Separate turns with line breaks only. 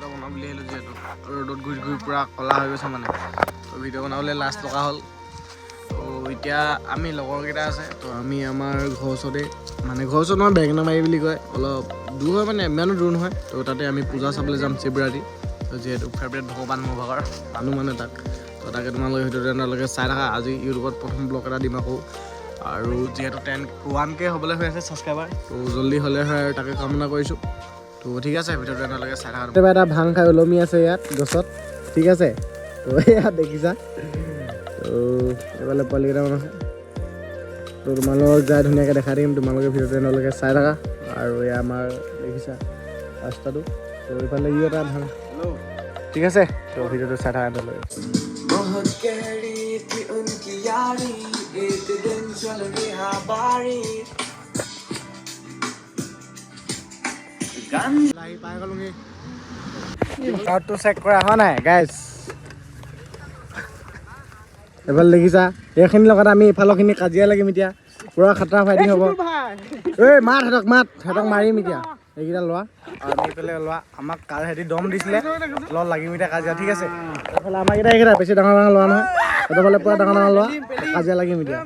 এটা বনাম বুলি আহিলোঁ যিহেতু ৰ'দত ঘূৰি ঘূৰি পূৰা ক'লা হৈ গৈছে মানে তো ভিডিঅ' বনাবলৈ লাজ লগা হ'ল। তো এতিয়া আমি লগৰকেইটা আছে তো আমি আমাৰ ঘৰৰ ওচৰতে মানে ঘৰৰ ওচৰত নহয় বেঙেনামাৰি বুলি কয় অলপ দূৰ হয় মানে ইমানো দূৰ নহয় তো তাতে আমি পূজা চাবলৈ যাম শিৱৰাত্ৰি তো যিহেতু ফেভৰেট ভগৱান মোৰ ভাগৰ মানুহ মানে তাক তো তাকে তোমালোকে ভিডিঅ'টো এনেকৈ চাই থাকা। আজি ইউটিউবত প্ৰথম ব্লগ এটা দিম আকৌ আৰু যিহেতু 1K হ'বলৈ হৈ আছে ছাবস্ক্ৰাইবাৰ তো জল্দি হ'লে হয় আৰু তাকে কামনা কৰিছোঁ। তো ঠিক আছে ভিডিঅ'টো এনেকৈ চাই থাকা। কেতিয়াবা এটা ভাং খাই ওলমি আছে ইয়াত গছত ঠিক আছে তো ইয়াত দেখিছা তো এইফালে পোৱালি কেইটামান আছে তো তোমালোকক যাই ধুনীয়াকৈ দেখাই দিম তোমালোকে ভিডিঅ'টো এনেকৈ চাই থাকা। আৰু এয়া আমাৰ দেখিছা ৰাস্তাটো তো এইফালে ই এটা ভাং ঠিক আছে তো ভিডিঅ'টো চাই থাকা তোমালোকে।
बहुत गहरी थी उनकी यारी एक दिन चल गया बारी
পাই গ'লোহি চাউণ্ডটো চেক কৰা হোৱা নাই গাইজ এইফালে দেখিছা এইখিনিৰ লগত আমি ইফালৰখিনি কাজিয়া লাগিম এতিয়া পুৰা খাতৰা ফাইটিং হ'ব। এই মাত সিহঁতক মাৰিম এতিয়া এইকেইটা লোৱা আৰু আমি এইফালে লোৱা আমাক কাৰ সিহঁতি দম দিছিলে লগত লাগিম এতিয়া কাজিয়া ঠিক আছে। এইফালে আমাৰকেইটা এইকেইটা বেছি ডাঙৰ লোৱা নহয় সেইটো ফালে পুৰা ডাঙৰ লোৱা কাজিয়া লাগিম এতিয়া।